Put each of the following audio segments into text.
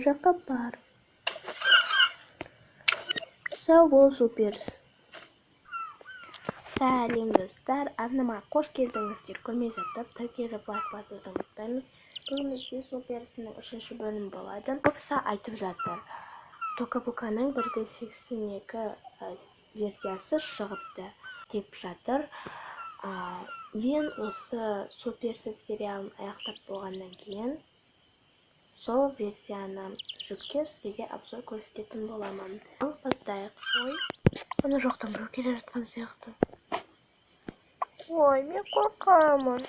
жаққа бар. Сау бол, суперс. Сәлем достар, арнама қош келдіңіздер. Көрмей жатып, тіркеліп лайк басуды ұмытпаңыз. Бүгін бізде суперсінің 3-ші бөлімі болады. Көбісі айтып жатыр. Тока-боканың 1.82 версиясы шығыпты деп жатыр. Мен осы суперсіз сериалын аяқтап болғаннан кейін сол версияны жүктеп сізге обзор көрсететін боламын. Ал бастайық. Ой, оны жоқтан біреу келе жатқан сияқты. Ой, мен қорқамын.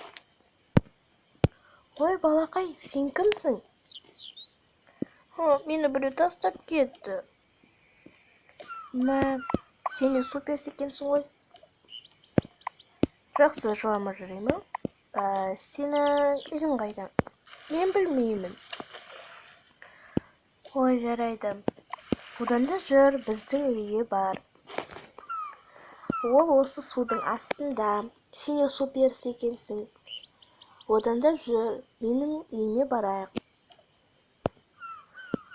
Ой, балақай, сен кімсің? Мені біреу тастап кетті. Сен суперс екенсің ғой. Жақсы, жылама жүреймін. Сенің үйің қайда? Мен білмеймін. Ой, жарайды. Одан да жүр, біздің үйге бар. Ол осы судың астында. Сен суперс екенсің. Одан да жүр, менің үйіме барайық.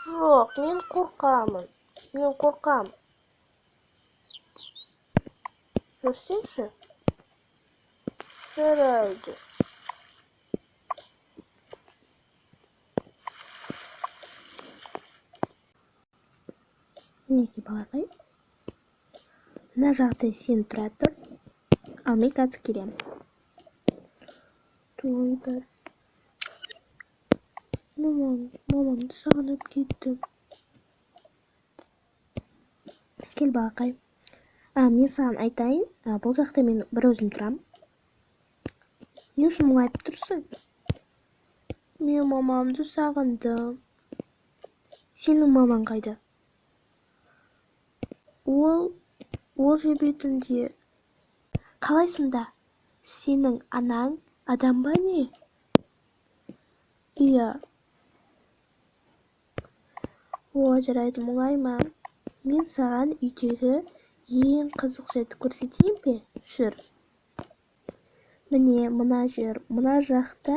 Жоқ, мен қорқамын. Мен қорқам. Жүрсеңші? Жарайды. Мінеки балақай. Мына жақта сен тұра тұр. Ал мен қазір келемін. Той бар. Мамамды сағынып кеттім. Кел балақай. Мен саған айтайын. Бұл жақта мен бір өзім тұрам. Не үшін мұңайып тұрсың? Мен мамамды сағындым. Сенің мамаң қайда? Ол жер бетінде. Қалайсың да? Сенің анаң адам ба не? Иә. Жарайды, мұңайма. Мен саған үйдегі ең қызық жерді көрсетейін бе? Жүр. Міне, мына жер. Мына жақта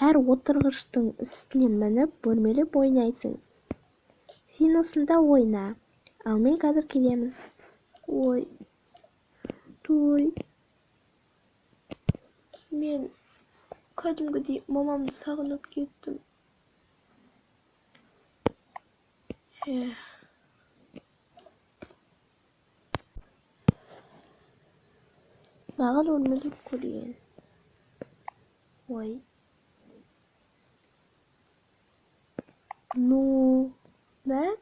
әр отырғыштың үстіне мініп, бөлмелеп ойнайсың. Сен осында ойна. Ал мен қазір келемін. Ой. Той. Мен кәдімгідей мамамды сағынып кеттім. Маған өлмелеп көрейін. Ой.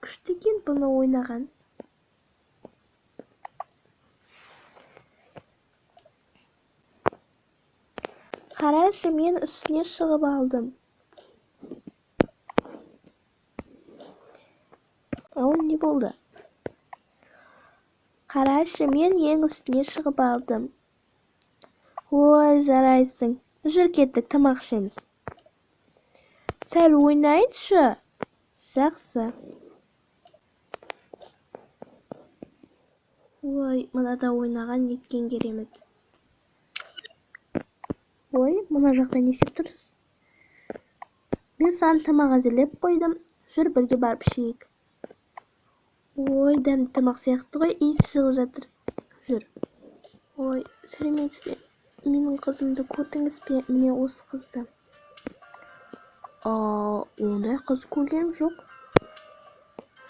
Күшті екен бұны ойнаған. Қарашы, мен үстіне шығып алдым. Не болды? Қарашы, мен ең үстіне шығып алдым. Ой, жарайсың. Жүр кеттік, тамақ ішеміз. Сәл ойнайыншы. Жақсы. Ой, мынада ойнаған неткен керемет. Ой, мына жақта не істеп тұрсыз? Мен саған тамақ әзірлеп қойдым. Жүр, бірге барып ішейік. Ой, дәмді тамақ сияқты ғой, иісі шығып жатыр. Жүр. Ой, сәлеметсіз бе? Менің қызымды көрдіңіз бе? Міне осы қызды. Ондай қыз көргенім жоқ.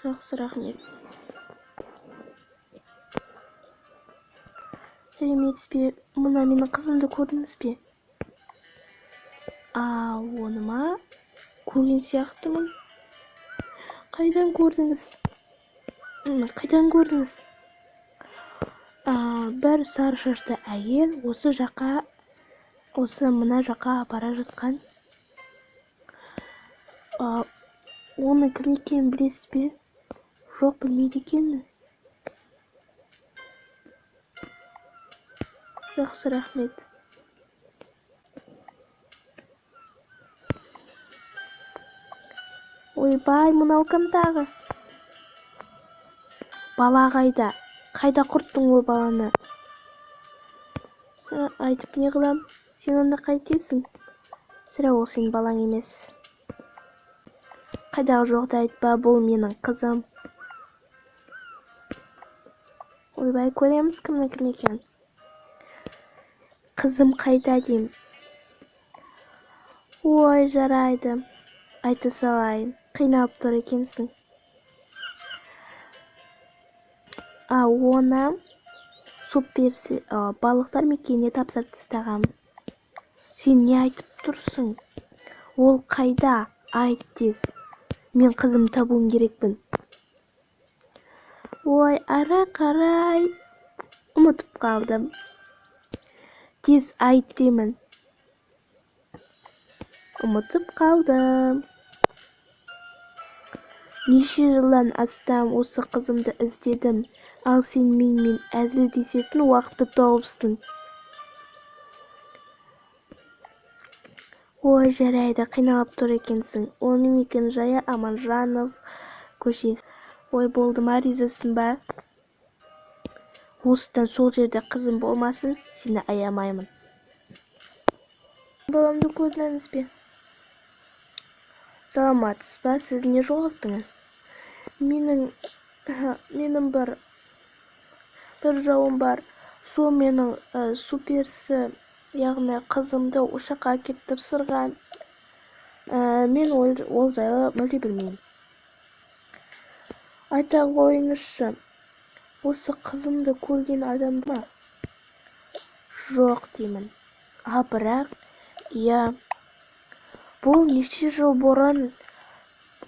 Жақсы, рахмет. Сәлеметсіз бе? Мына менің қызымды көрдіңіз бе? Оны ма? Көрген сияқтымын. Қайдан көрдіңіз? Бір сары шашты әйел мына жаққа бара жатқан. Оның кім екенін білесіз бе? Жоқ, білмейді екенмін. Жақсы, рахмет. Ойбай, мынау кім тағы? Бала қайда? Қайда құрттың ой баланы? Айтып не қылам? Сен онда қайтесің? Сірә ол сенің балаң емес. Қайдағы жоқты айтпа, бұл менің қызым. Ойбай, көреміз кім екен. Қызым қайда деймін. Ой, жарайды. Айта салайын. Қиналып тұр екенсің. Оны балықтар мекеніне тапсырып тастағам. Сен не айтып тұрсың? Ол қайда? Айт тез. Мен қызым табуым керекпін. Ой, ары қарай. Ұмытып қалдым. Тез айт деймін. Ұмытып қалдым. Неше жылдан астам осы қызымды іздедім. Ал сен менімен әзілдесетін уақытты тауыпсың. Ой, жарайды, қиналып тұр екенсің. Оның мекен-жайы Аманжанов көшесі. Ой, болды ма, ризасың ба? Осыдан сол жерде қызым болмасын, сені аямаймын. Баламды көрдіңіз бе? Саламатсыз ба? Сіз не жоғалттыңыз? Менің бір жауым бар. Сол менің суперсі, яғни қызымды ошаққа әкеп тапсырған. Мен ол жайлы мүлде білмеймін. Айта қойыңызшы, осы қызымды көрген адамды ма? Жоқ деймін. Бірақ, иә, бұл неше жыл бұрын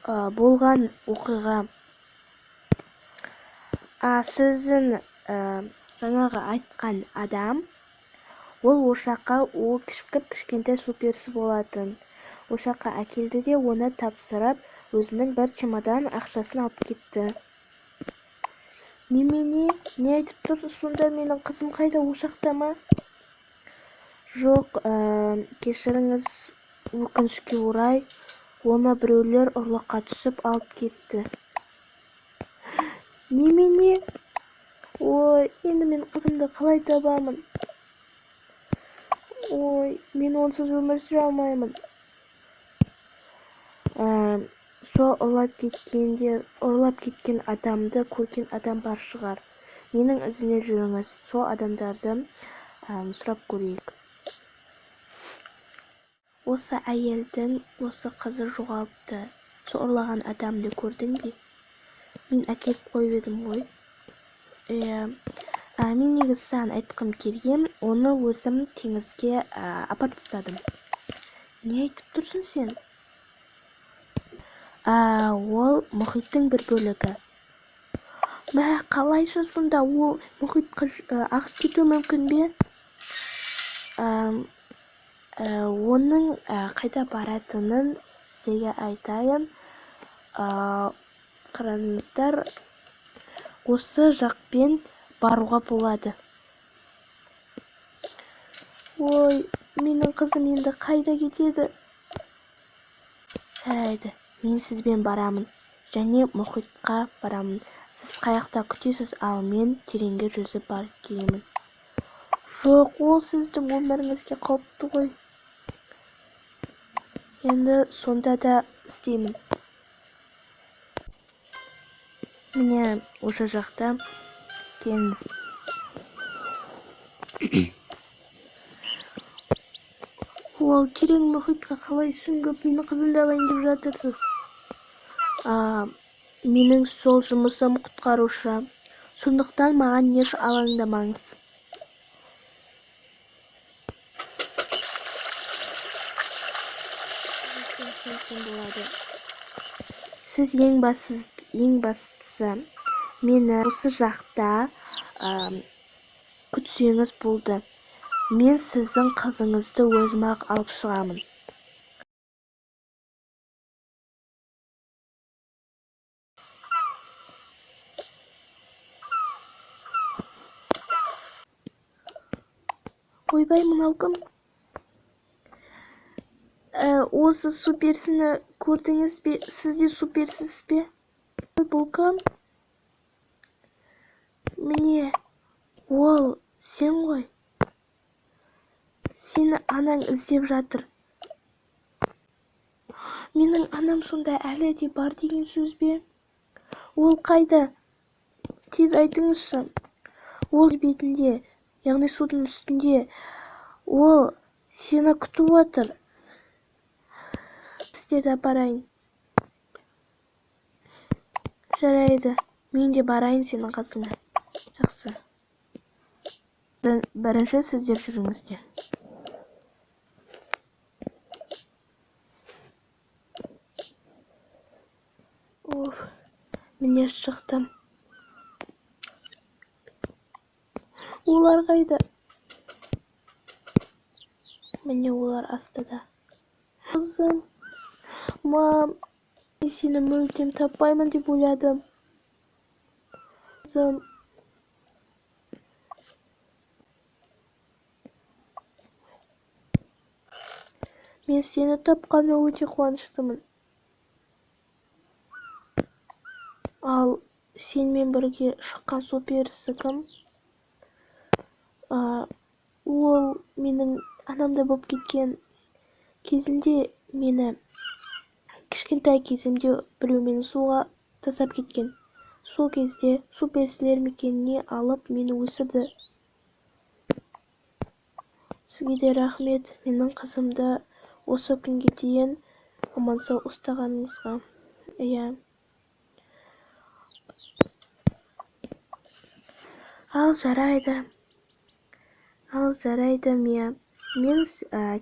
болған оқиға. Сіздің жаңағы айтқан адам, ол ошаққа кішкентай суперсі болатын. Ошаққа әкелді де оны тапсырып, өзінің бір чемодан ақшасын алып кетті. Немене? Не айтып тұрсыз сонда? Менің қызым қайда, ошақта ма? Жоқ, кешіріңіз, өкінішке орай, оны біреулер ұрлыққа түсіп алып кетті. Немене? Ой, енді мен қызымды қалай табамын? Ой, мен онсыз өмір сүре алмаймын. Сол ұрлап кеткен адамды көрген адам бар шығар. Менің ізіне жүріңіз, сол адамдарды сұрап көрейік. Осы әйелдің осы қызы жоғалыпты. Сол ұрлаған адамды көрдің бе? Мен әкеліп қойып едім ғой. Мен негізі саған айтқым келген, оны өзім теңізге апарып тастадым. Не айтып тұрсың сен? Ол мұхиттың бір бөлігі. Қалайша сонда ол мұхитқа ағып кетуі мүмкін бе? Оның қайда баратынын сізге айтайын. Қараңыздар, осы жақпен баруға болады. Ой, менің қызым енді қайда кетеді? Жарайды, мен сізбен барамын, және мұхитқа барамын. Сіз қаяқта күтесіз, ал мен тереңге жүзіп барып келемін. Жоқ, ол сіздің өміріңізге қауіпті ғой. Енді сонда да істеймін. Міне, осы жақта келіңіз. Ол терең мұхитқа қалай сүңгіп, мені қызымды алайын деп жатырсыз? Менің сол жұмысым құтқарушы. Сондықтан маған еш алаңдамаңыз. Сіз ең бастысы мені осы жақта күтсеңіз болды. Мен сіздің қызыңызды өзім-ақ алып шығамын. Ойбай, мынау кім? Осы суперсіні көрдіңіз бе? Сіз де суперсіз бе? Бұл кім? Міне, ол сен ғой. Сені анаң іздеп жатыр. Менің анам сонда әлі де бар деген сөз бе? Ол қайда? Тез айтыңызшы. Ол бетінде, яғни судың үстінде. Ол сені күтіп отыр. Сіздерді апарайын. Жарайды. Мен де барайын сенің қасыңа. Жақсы. Бірінші сіздер жүріңіздер. Міне шықтым. Олар қайда? Міне олар астыда. Қызым, мам, мен сені мүлдем таппаймын деп ойладым. Қызым. Мен сені тапқаныма өте қуаныштымын. Ал сенімен бірге шыққан су перісі кім? Ол менің анамда болып кеткен кезінде мені кішкентай кезімде біреу мені суға тастап кеткен. Сол кезде су перісілер мекеніне алып мені өсірді. Сізге де рахмет, менің қызымды осы күнге дейін аман сау ұстағаныңызға. Иә. Ал жарайды, Мия. Мен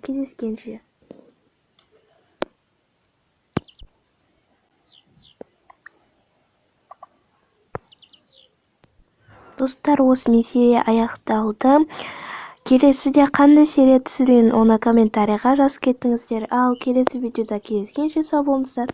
кездескенше. Достар, осымен серия аяқталды. Келесіде қандай серия түсірейін, оны комментарийға жазып кетіңіздер. Ал келесі видеода кездескенше сау болыңыздар.